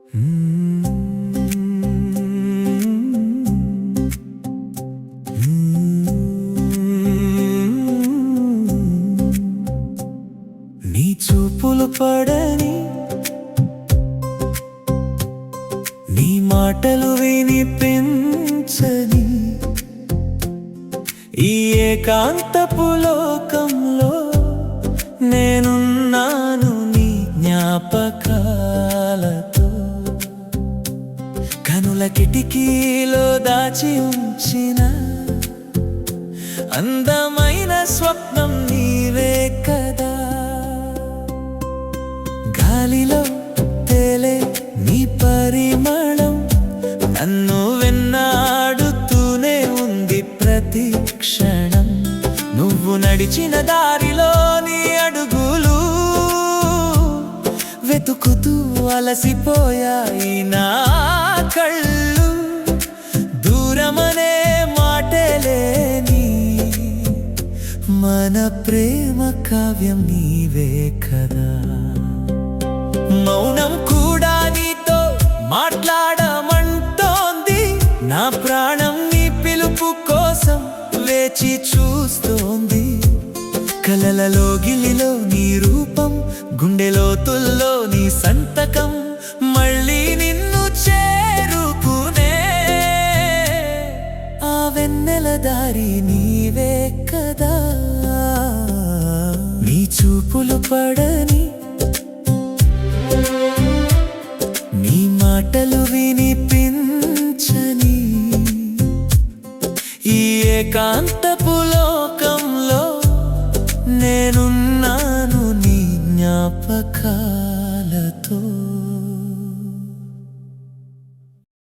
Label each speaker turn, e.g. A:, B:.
A: నీ చూపులు పడని, నీ మాటలు వినిపించని ఈ ఏకాంతపు లోకంలో నేనున్నాను నీ జ్ఞాపకాలతో. కనుల కిటికీలో దాచి ఉంచిన అందమైన స్వప్నం నీవే కదా. గాలిలో తేలే నీ పరిమళం నన్ను వెన్నాడుతూనే ఉంది ప్రతి క్షణం. నువ్వు నడిచిన దారిలో నీ అడుగులు వెతుకుతూ అలసిపోయాయి నా కళ్ళు. దూరమనే మాటే లేని మన ప్రేమ కావ్యం నీవే కదా. మౌనం కూడా నీతో మాట్లాడమంటోంది, నా ప్రాణం నీ పిలుపు కోసం వేచి చూస్తోంది. కలలలో గిలిలో నీ రూపం, గుండెలోతుల్లో నీ సంతకం, మళ్ళీ నిన్ను చేరుకునే ఆ వెన్నెల దారి నీవే కదా. నీ చూపులు పడని, నీ మాటలు వినిపించని ఈ ఏకాంత